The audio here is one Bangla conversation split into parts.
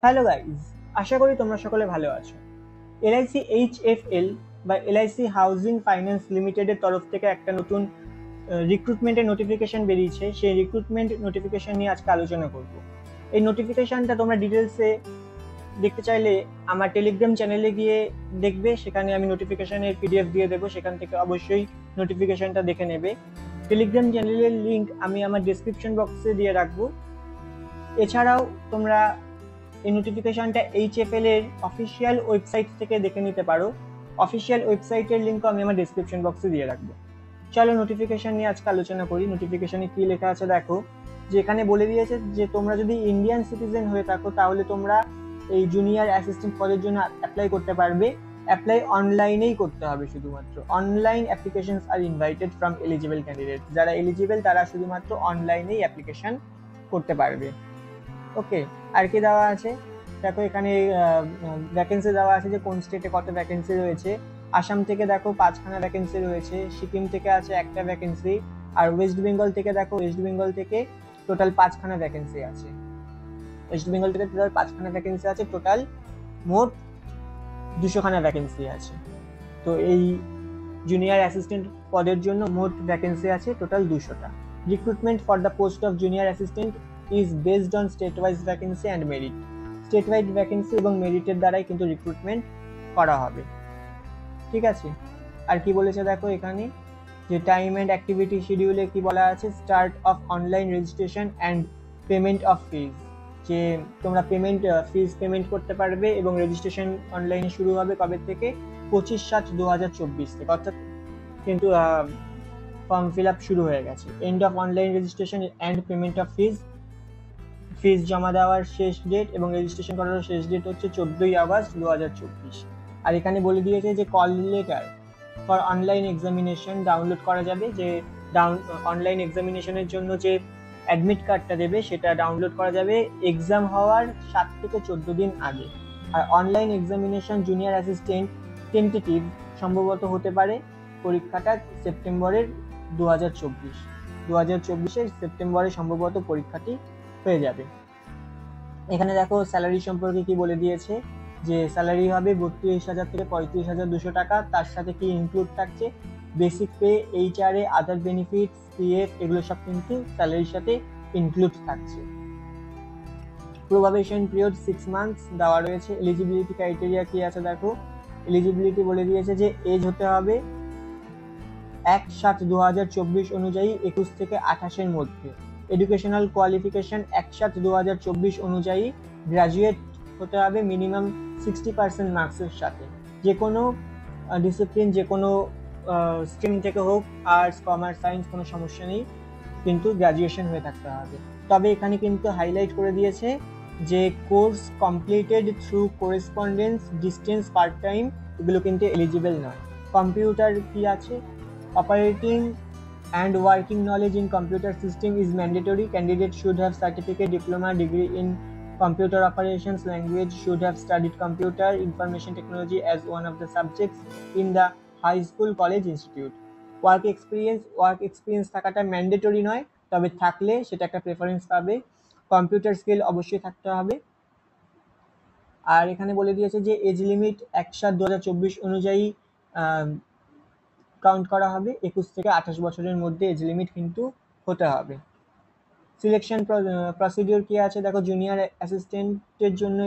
হ্যালো গাইজ, আশা করি তোমরা সকলে ভালো আছো। এলআইসি এইচএফএল বা এলআইসি হাউজিং ফাইন্যান্স লিমিটেডের তরফ থেকে একটা নতুন রিক্রুটমেন্টের নোটিফিকেশন বেরিয়েছে। সেই রিক্রুটমেন্ট নোটিফিকেশন নিয়ে আজকে আলোচনা করব। এই নোটিফিকেশনটা তোমরা ডিটেলসে দেখতে চাইলে আমার টেলিগ্রাম চ্যানেলে গিয়ে দেখবে, সেখানে আমি নোটিফিকেশনের পিডিএফ দিয়ে দেবো, সেখান থেকে অবশ্যই নোটিফিকেশনটা দেখে নেবে। টেলিগ্রাম চ্যানেলের লিঙ্ক আমি আমার ডেসক্রিপশন বক্সে দিয়ে রাখবো। এছাড়াও তোমরা এই নোটিফিকেশনটা এইচএফএল এর অফিসিয়াল ওয়েবসাইট থেকে দেখে নিতে পারো। অফিসিয়াল ওয়েবসাইটের লিঙ্ক আমি আমার ডেসক্রিপশন বক্সে দিয়ে রাখবো। চলো নোটিফিকেশন নিয়ে আজকে আলোচনা করি। নোটিফিকেশনে কি লেখা আছে দেখো, যেখানে বলে দিয়েছে যে তোমরা যদি ইন্ডিয়ান সিটিজেন হয়ে থাকো তাহলে তোমরা এই জুনিয়র অ্যাসিস্ট্যান্ট পদের জন্য অ্যাপ্লাই করতে পারবে। অ্যাপ্লাই অনলাইনেই করতে হবে, শুধুমাত্র online applications are invited from eligible candidate. যারা এলিজিবল তারা শুধুমাত্র অনলাইনেই অ্যাপ্লিকেশন করতে পারবে। ওকে, আর কি দেওয়া আছে দেখো, এখানে ভ্যাকেন্সি দেওয়া আছে যে কোন স্টেটে কত ভ্যাকেন্সি রয়েছে। আসাম থেকে দেখো 5খানা ভ্যাকেন্সি রয়েছে, সিকিম থেকে আছে একটা ভ্যাকেন্সি, আর ওয়েস্ট বেঙ্গল থেকে দেখো, ওয়েস্ট বেঙ্গল থেকে টোটাল 5খানা ভ্যাকেন্সি আছে। ওয়েস্ট বেঙ্গল থেকে টোটাল 5খানা ভ্যাকেন্সি আছে, টোটাল মোট 200খানা ভ্যাকেন্সি আছে। তো এই জুনিয়র অ্যাসিস্ট্যান্ট পদের জন্য মোট ভ্যাকেন্সি আছে টোটাল 200টা। Recruitment for the post of junior assistant is based on state wise vacancy and merit. State wise vacancy এবং মেরিটের দ্বারাই কিন্তু রিক্রুটমেন্ট করা হবে। ঠিক আছে, আর কি বলেছে দেখো এখানে, যে টাইম অ্যান্ড অ্যাক্টিভিটি শিডিউলে কি বলা আছে, start of online registration and payment of fees. যে তোমরা ফিজ পেমেন্ট করতে পারবে এবং রেজিস্ট্রেশন অনলাইনে শুরু হবে কবে থেকে, 25/7/2024 থেকে, অর্থাৎ কিন্তু ফর্ম ফিল আপ শুরু হয়ে গেছে। End of online registration and payment of fees জমা দেওয়ার শেষ ডেট এবং রেজিস্ট্রেশন করার শেষ ডেট হচ্ছে 14ই আগস্ট 2024। আর এখানে বলে দিয়েছে যে call letter for online examination download করা যাবে, যে অনলাইন এক্সামিনেশনের জন্য যে অ্যাডমিট কার্ডটা দেবে সেটা ডাউনলোড করা যাবে এক্সাম হওয়ার 7 থেকে 14 দিন আগে। আর online examination junior assistant tentative সম্ভবত হতে পারে পরীক্ষাটা সেপ্টেম্বরের 2024 সেপ্টেম্বরে সম্ভবত পরীক্ষাটি হয়ে যাবে। এখানে দেখো স্যালারি সম্পর্কে কি বলে দিয়েছে, যে স্যালারি হবে 32,000 থেকে 35,200 টাকা। তার সাথে কি ইনক্লুড থাকছে, বেসিক পে, এইচআরএ, আদার বেনিফিটস, পিএফ, এগুলো সব কিন্তু স্যালারির সাথে ইনক্লুড থাকছে। প্রবাবেশন পিরিয়ড 6 মান্থস দেওয়া রয়েছে। এলিজিবিলিটি ক্রাইটেরিয়া কি আছে দেখো, এলিজিবিলিটি বলে দিয়েছে যে এজ হতে হবে 1/7/2024 অনুযায়ী 21 থেকে 28-এর মধ্যে। এডুকেশনাল কোয়ালিফিকেশন 1/7/2024 অনুযায়ী গ্রাজুয়েট হতে হবে মিনিমাম 60% মার্কসের সাথে। যে কোনো ডিসিপ্লিন, যে কোনো স্ট্রিম থেকে হোক, আর্টস, কমার্স, সায়েন্স, কোনো সমস্যা নেই, কিন্তু গ্রাজুয়েশন হয়ে থাকতে হবে। তবে এখানে কিন্তু হাইলাইট করে দিয়েছে যে course completed through correspondence, distance, part time, এগুলো কিন্তু এলিজিবল নয়। কম্পিউটার কি আছে, operating and working knowledge in computer system is mandatory. Candidate should have certificate, diploma, degree in computer operations. Language should have studied computer information technology as one of the subjects in the high school, college, institute. Work experience থাকাটা ম্যান্ডেটরি নয়, তবে থাকলে সেটা একটা প্রেফারেন্স পাবে। কম্পিউটার স্কিল অবশ্যই থাকতে হবে। আর এখানে বলে দিয়েছে যে এজ লিমিট 1/7/2024 অনুযায়ী কাউন্ট করা হবে, 21 থেকে 28 বছরের মধ্যে এজ লিমিট কিন্তু হতে হবে। সিলেকশন প্রসিডিওর কি আছে দেখো, জুনিয়র অ্যাসিস্ট্যান্টের জন্য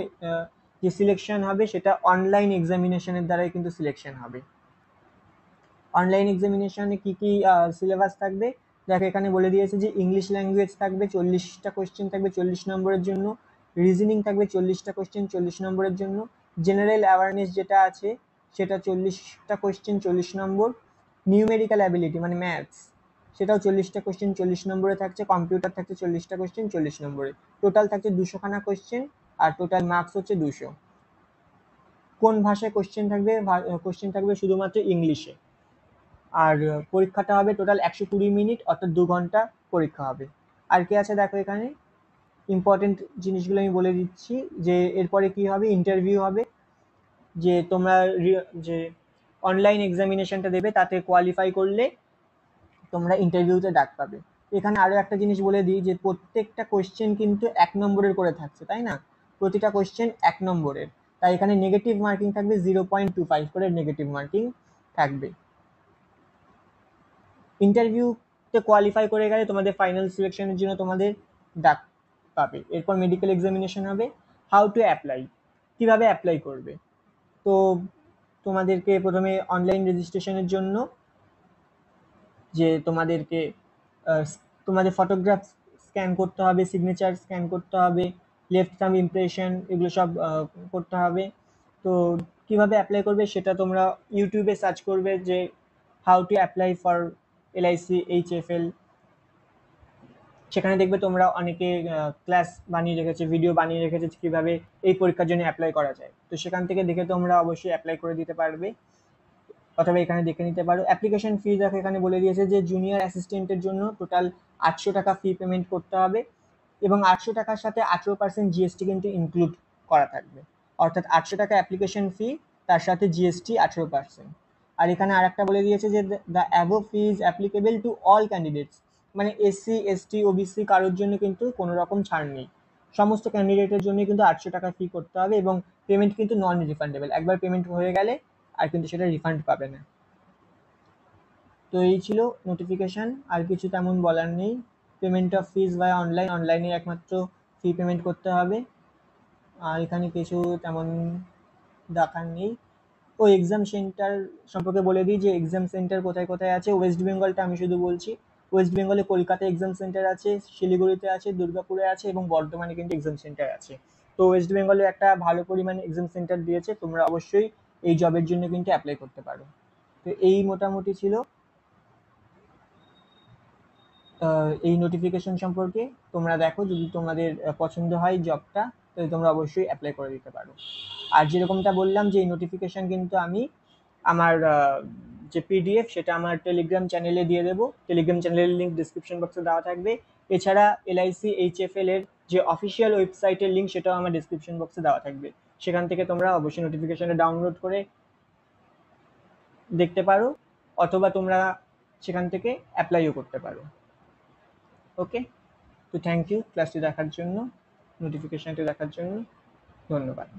যে সিলেকশন হবে সেটা অনলাইন এক্সামিনেশনের দ্বারাই কিন্তু সিলেকশন হবে। অনলাইন এক্সামিনেশনে কি কি সিলেবাস থাকবে দেখো, এখানে বলে দিয়েছে যে ইংলিশ ল্যাঙ্গুয়েজ থাকবে 40টা কোয়েশ্চেন থাকবে 40 নম্বরের জন্য, রিজনিং থাকবে 40টা কোয়েশ্চেন 40 নম্বরের জন্য, জেনারেল অ্যাওয়ারনেস যেটা আছে সেটা 40টা কোয়েশ্চেন 40 নম্বর, নিউমেরিক্যাল অ্যাবিলিটি মানে ম্যাথস সেটাও 40টা কোয়েশ্চেন 40 নম্বরে থাকছে, কম্পিউটার থাকছে 40টা কোয়েশ্চেন 40 নম্বরে, টোটাল থাকছে 200খানা কোয়েশ্চেন আর টোটাল মার্কস হচ্ছে 200। কোন ভাষায় কোয়েশ্চেন থাকবে শুধুমাত্র ইংলিশে। আর পরীক্ষাটা হবে টোটাল 120 মিনিট, অর্থাৎ 2 ঘন্টা পরীক্ষা হবে। আর কি আছে দেখো, এখানে ইম্পর্টেন্ট জিনিসগুলো আমি বলে দিচ্ছি, যে এরপরে কি হবে, ইন্টারভিউ হবে। যে তোমরা যে অনলাইন এক্সামিনেশনটা দেবে তাতে কোয়ালিফাই করলে তোমরা ইন্টারভিউতে ডাক পাবে। এখানে আরো একটা জিনিস বলে দিই, যে প্রত্যেকটা কোয়েশ্চেন কিন্তু 1 নম্বরের করে থাকছে, তাই না? প্রতিটা কোশ্চেন 1 নম্বরের, তাই এখানে নেগেটিভ মার্কিং থাকবে 0.25 করে নেগেটিভ মার্কিং থাকবে। ইন্টারভিউতে কোয়ালিফাই করে গেলে তোমাদের ফাইনাল সিলেকশনের জন্য তোমাদের ডাক পাবে। এরপর মেডিকেল এক্সামিনেশন হবে। হাউ টু অ্যাপ্লাই, কিভাবে অ্যাপ্লাই করবে। তো তোমাদেরকে প্রথমে অনলাইন রেজিস্ট্রেশনের জন্য যে তোমাদেরকে তোমাদের ফটোগ্রাফ স্ক্যান করতে হবে, সিগনেচার স্ক্যান করতে হবে, লেফট থাম্ব ইমপ্রেশন, এগুলো সব করতে হবে। তো কিভাবে অ্যাপ্লাই করবে সেটা তোমরা ইউটিউবে সার্চ করবে যে how to apply for LIC HFL. সেখানে দেখবে তোমরা অনেকে ক্লাস বানিয়ে রেখেছে, ভিডিও বানিয়ে রেখেছে কিভাবে এই পরীক্ষার জন্য অ্যাপ্লাই করা যায়। তো সেখান থেকে দেখে তোমরা অবশ্যই অ্যাপ্লাই করে দিতে পারবে, অথবা এখানে দেখে নিতে পারো। অ্যাপ্লিকেশন ফি দেখো এখানে বলে দিয়েছে যে জুনিয়র অ্যাসিস্ট্যান্টের জন্য টোটাল 800 টাকা ফি পেমেন্ট করতে হবে, এবং 800 টাকার সাথে 18% জিএসটি কিন্তু ইনক্লুড করা থাকবে। অর্থাৎ 800 টাকা অ্যাপ্লিকেশন ফি, তার সাথে জিএসটি 18%। আর এখানে আরেকটা বলে দিয়েছে যে the above fee is applicable to all candidates, মানে এসসি এসটি ওবিসি কারোর জন্য কিন্তু কোনো রকম ছাড় নেই। সমস্ত ক্যান্ডিডেটের জন্য কিন্তু 800 টাকা ফি করতে হবে, এবং পেমেন্ট কিন্তু নন রিফান্ডেবল। একবার পেমেন্ট হয়ে গেলে আর কিন্তু সেটা রিফান্ড পাবে না। তো এই ছিল নোটিফিকেশন, আর কিছু তেমন বলার নেই। পেমেন্ট অফ ফিজ বাই অনলাইনে একমাত্র ফি পেমেন্ট করতে হবে, আর এখানে কিছু তেমন দেখার নেই। ও এক্সাম সেন্টার সম্পর্কে বলে দিই যে এক্সাম সেন্টার কোথায় কোথায় আছে। ওয়েস্ট বেঙ্গলটা আমি শুধু বলছি। ওয়েস্ট বেঙ্গলে কলকাতা এক্সাম সেন্টার আছে, শিলিগুড়িতে আছে, দুর্গাপুরে আছে, এবং বর্ধমানে কিন্তু এক্সাম সেন্টার আছে। তো ওয়েস্ট বেঙ্গলে একটা ভালো পরিমাণে এক্সাম সেন্টার দিয়েছে, তোমরা অবশ্যই এই জবের জন্য কিন্তু অ্যাপ্লাই করতে পারো। তো এই মোটামুটি ছিল এই নোটিফিকেশন সম্পর্কে। তোমরা দেখো, যদি তোমাদের পছন্দ হয় জবটা, তাহলে তোমরা অবশ্যই অ্যাপ্লাই করে দিতে পারো। আর যেরকমটা বললাম যে এই নোটিফিকেশন কিন্তু আমি আমার যে পিডিএফ সেটা আমার টেলিগ্রাম চ্যানেলে দিয়ে দেবো। টেলিগ্রাম চ্যানেলের লিঙ্ক ডিসক্রিপশন বক্সে দেওয়া থাকবে। এছাড়া এলআইসি এইচএফএল এর যে অফিসিয়াল ওয়েবসাইটের লিঙ্ক সেটাও আমার ডিসক্রিপশন বক্সে দেওয়া থাকবে। সেখান থেকে তোমরা অবশ্যই নোটিফিকেশনটা ডাউনলোড করে দেখতে পারো, অথবা তোমরা সেখান থেকে অ্যাপ্লাইও করতে পারো। ওকে, তো থ্যাংক ইউ ক্লাসটি দেখার জন্য, নোটিফিকেশনটি দেখার জন্য ধন্যবাদ।